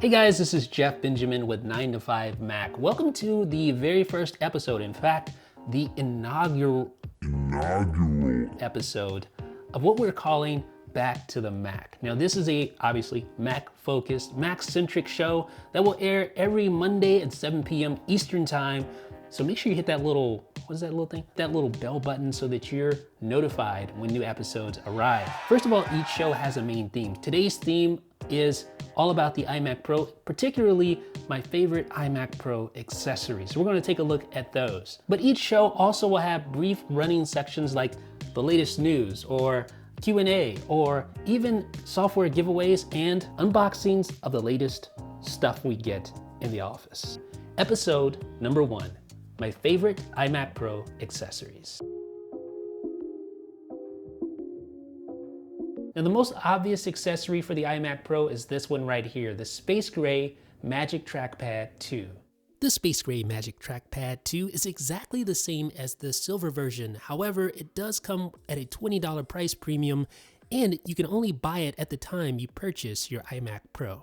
Hey guys, this is Jeff Benjamin with 9to5Mac. Welcome to the very first episode, in fact, the inaugural episode of what we're calling Back to the Mac. Now this is a obviously Mac-focused, Mac-centric show that will air every Monday at 7 p.m. Eastern Time. So make sure you hit that little, what is that little thing? That little bell button so that you're notified when new episodes arrive. First of all, each show has a main theme. Today's theme is all about the iMac Pro, particularly my favorite iMac Pro accessories. So we're going to take a look at those. But each show also will have brief running sections like the latest news or Q&A or even software giveaways and unboxings of the latest stuff we get in the office. Episode number 1, my favorite iMac Pro accessories. Now the most obvious accessory for the iMac Pro is this one right here, the Space Gray Magic Trackpad 2. The Space Gray Magic Trackpad 2 is exactly the same as the silver version. However, it does come at a $20 price premium, and you can only buy it at the time you purchase your iMac Pro.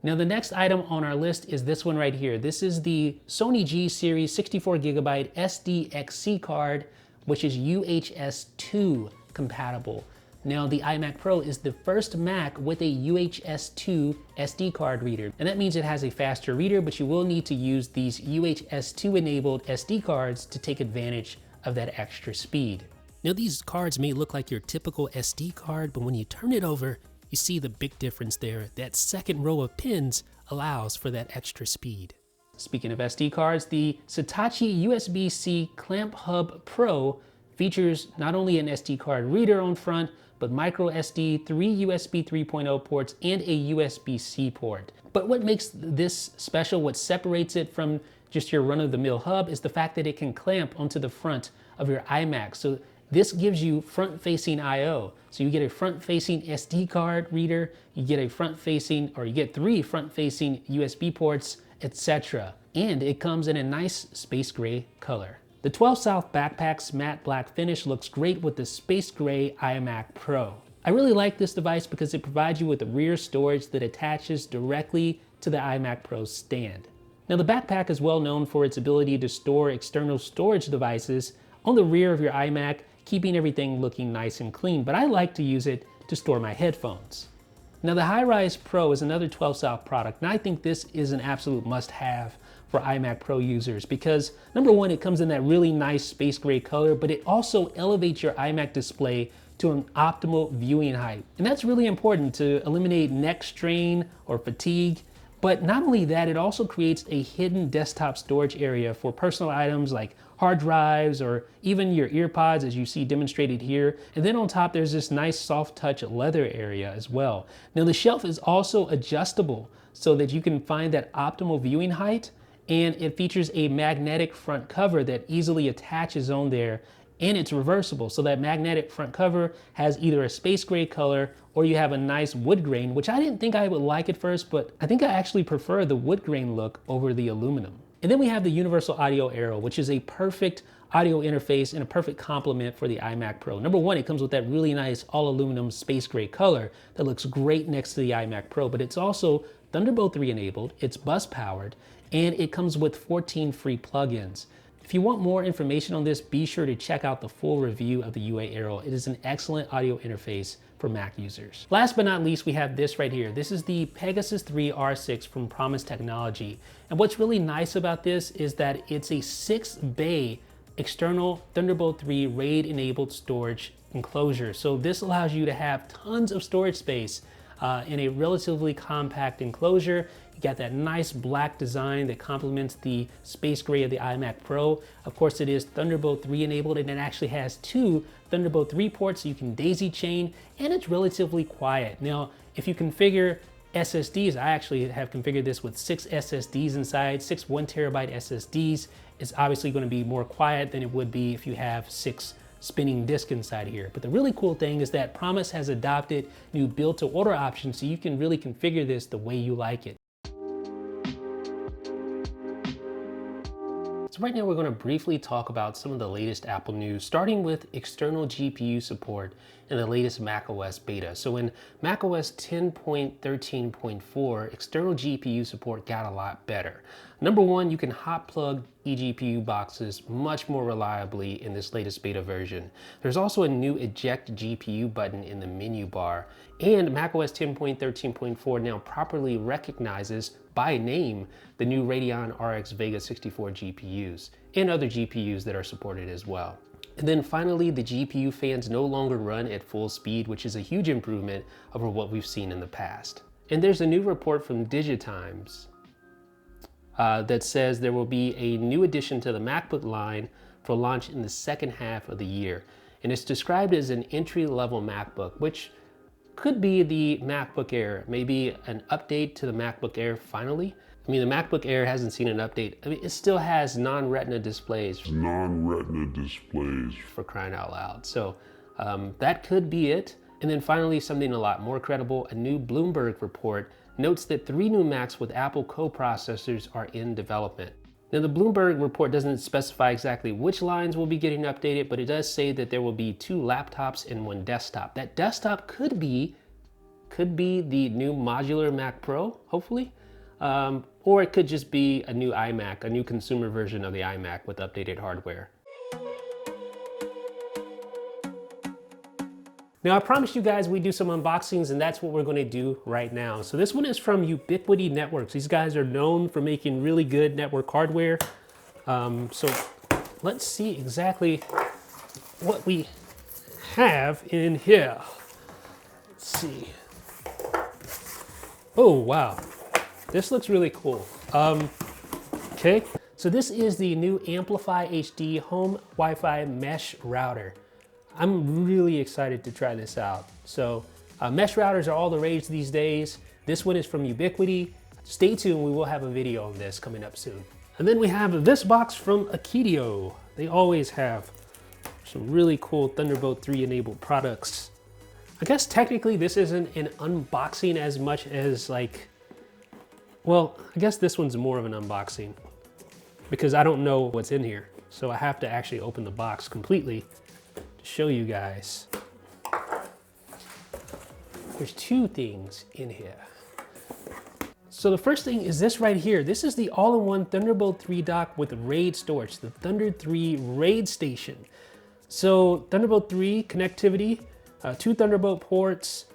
Now the next item on our list is this one right here. This is the Sony G Series 64GB SDXC card, which is UHS-II compatible. Now the iMac Pro is the first Mac with a UHS-II SD card reader. And that means it has a faster reader, but you will need to use these UHS-II enabled SD cards to take advantage of that extra speed. Now these cards may look like your typical SD card, but when you turn it over, you see the big difference there. That second row of pins allows for that extra speed. Speaking of SD cards, the Satechi USB-C Clamp Hub Pro features not only an SD card reader on front, but micro SD, 3 USB 3.0 ports, and a USB-C port. But what makes this special, what separates it from just your run-of-the-mill hub, is the fact that it can clamp onto the front of your iMac. So this gives you front-facing I/O. So you get a front-facing SD card reader, you get a front-facing, or you get 3 front-facing USB ports, etc. And it comes in a nice space gray color. The 12 South Backpack's matte black finish looks great with the Space Gray iMac Pro. I really like this device because it provides you with a rear storage that attaches directly to the iMac Pro's stand. Now the backpack is well known for its ability to store external storage devices on the rear of your iMac, keeping everything looking nice and clean, but I like to use it to store my headphones. Now the Hi-Rise Pro is another 12 South product, and I think this is an absolute must-have for iMac Pro users because number one, it comes in that really nice space gray color, but it also elevates your iMac display to an optimal viewing height. And that's really important to eliminate neck strain or fatigue. But not only that, it also creates a hidden desktop storage area for personal items like hard drives or even your earpods, as you see demonstrated here. And then on top, there's this nice soft touch leather area as well. Now the shelf is also adjustable so that you can find that optimal viewing height, and it features a magnetic front cover that easily attaches on there, and it's reversible. So that magnetic front cover has either a space gray color or you have a nice wood grain, which I didn't think I would like at first, but I think I actually prefer the wood grain look over the aluminum. And then we have the Universal Audio Arrow, which is a perfect audio interface and a perfect complement for the iMac Pro. Number one, it comes with that really nice all aluminum space gray color that looks great next to the iMac Pro, but it's also Thunderbolt 3 enabled, it's bus powered, and it comes with 14 free plugins. If you want more information on this, be sure to check out the full review of the UA Arrow. It is an excellent audio interface for Mac users. Last but not least, we have this right here. This is the Pegasus 3 R6 from Promise Technology. And what's really nice about this is that it's a 6-bay external Thunderbolt 3 RAID enabled storage enclosure. So this allows you to have tons of storage space in a relatively compact enclosure. You got that nice black design that complements the space gray of the iMac Pro. Of course, it is Thunderbolt 3 enabled, and it actually has 2 Thunderbolt 3 ports so you can daisy chain, and it's relatively quiet. Now, if you configure SSDs, I actually have configured this with 6 SSDs inside, 6 1TB SSDs. It's obviously going to be more quiet than it would be if you have 6 spinning disk inside here. But the really cool thing is that Promise has adopted new build to order options, so you can really configure this the way you like it. So right now we're going to briefly talk about some of the latest Apple news, starting with external GPU support in the latest macOS beta. So in macOS 10.13.4, external GPU support got a lot better. Number one, you can hot plug eGPU boxes much more reliably in this latest beta version. There's also a new eject GPU button in the menu bar, and macOS 10.13.4 now properly recognizes by name the new Radeon RX Vega 64 GPUs and other GPUs that are supported as well. And then finally, the GPU fans no longer run at full speed, which is a huge improvement over what we've seen in the past. And there's a new report from Digitimes that says there will be a new addition to the MacBook line for launch in the second half of the year. And it's described as an entry-level MacBook, which could be the MacBook Air, maybe an update to the MacBook Air finally. I mean, the MacBook Air hasn't seen an update. I mean, it still has non-retina displays. For crying out loud. So that could be it. And then finally, something a lot more credible, a new Bloomberg report notes that 3 new Macs with Apple co-processors are in development. Now, the Bloomberg report doesn't specify exactly which lines will be getting updated, but it does say that there will be 2 laptops and 1 desktop. That desktop could be the new modular Mac Pro, hopefully, or it could just be a new iMac, a new consumer version of the iMac with updated hardware. Now, I promised you guys we'd do some unboxings, and that's what we're going to do right now. So this one is from Ubiquiti Networks. These guys are known for making really good network hardware. So let's see exactly what we have in here. Let's see. Oh, wow. This looks really cool. Okay, so this is the new Amplify HD Home Wi-Fi Mesh Router. I'm really excited to try this out. So mesh routers are all the rage these days. This one is from Ubiquiti. Stay tuned, we will have a video on this coming up soon. And then we have this box from Akitio. They always have some really cool Thunderbolt 3 enabled products. I guess technically this isn't an unboxing as much as like, well, I guess this one's more of an unboxing because I don't know what's in here. So I have to actually open the box completely to show you guys. There's 2 things in here. So the first thing is this right here. This is the all-in-one Thunderbolt 3 dock with RAID storage, the Thunder 3 RAID station. So Thunderbolt 3 connectivity, 2 Thunderbolt ports,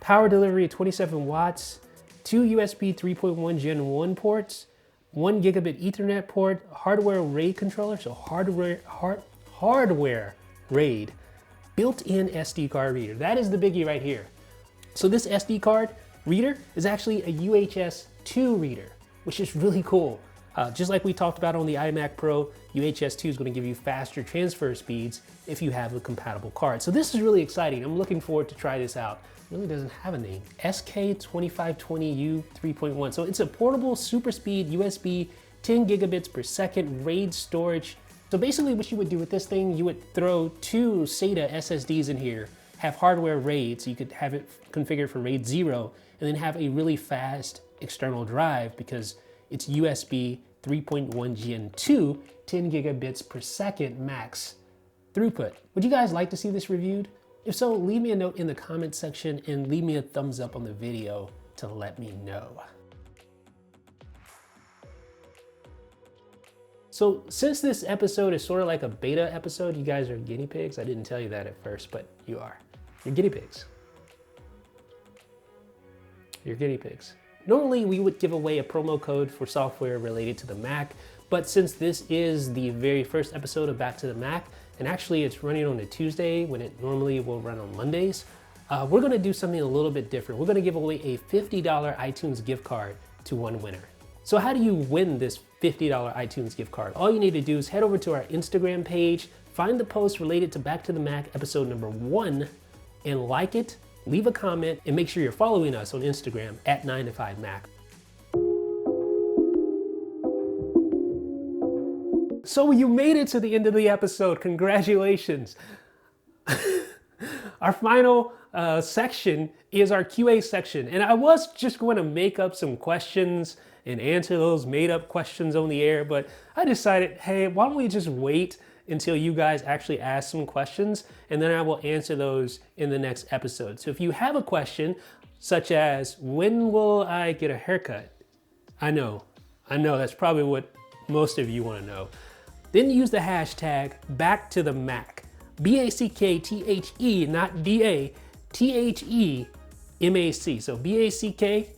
power delivery of 27 watts, 2 USB 3.1 Gen 1 ports, 1 gigabit Ethernet port, hardware RAID controller, so hardware RAID, built-in SD card reader. That is the biggie right here. So this SD card reader is actually a UHS-II reader, which is really cool. Just like we talked about on the iMac Pro, UHS-II is going to give you faster transfer speeds if you have a compatible card. So this is really exciting. I'm looking forward to try this out. It really doesn't have a name. SK2520U 3.1. So it's a portable super speed USB 10 gigabits per second RAID storage. So basically what you would do with this thing, you would throw 2 SATA SSDs in here, have hardware RAID, so you could have it configured for RAID 0, and then have a really fast external drive because it's USB 3.1 Gen 2, 10 gigabits per second max throughput. Would you guys like to see this reviewed? If so, leave me a note in the comment section and leave me a thumbs up on the video to let me know. So since this episode is sort of like a beta episode, you guys are guinea pigs. I didn't tell you that at first, but you are. You're guinea pigs. You're guinea pigs. Normally we would give away a promo code for software related to the Mac, but since this is the very first episode of Back to the Mac, and actually it's running on a Tuesday when it normally will run on Mondays, we're gonna do something a little bit different. We're gonna give away a $50 iTunes gift card to one winner. So how do you win this $50 iTunes gift card? All you need to do is head over to our Instagram page, find the post related to Back to the Mac episode number 1, and like it, leave a comment, and make sure you're following us on Instagram at 9to5Mac. So you made it to the end of the episode. Congratulations. Our final section is our QA section. And I was just going to make up some questions and answer those made up questions on the air, but I decided, hey, why don't we just wait until you guys actually ask some questions, and then I will answer those in the next episode. So if you have a question, such as, when will I get a haircut? I know, that's probably what most of you want to know. Then use the hashtag #BackToTheMac. BACKTHE, not DA, THEMAC. So BACKTHEMAC,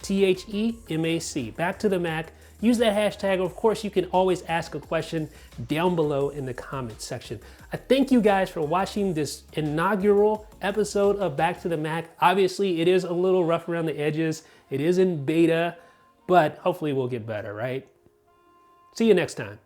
Back to the Mac. Use that hashtag. Of course, you can always ask a question down below in the comments section. I thank you guys for watching this inaugural episode of Back to the Mac. Obviously, it is a little rough around the edges. It is in beta, but hopefully we'll get better, right? See you next time.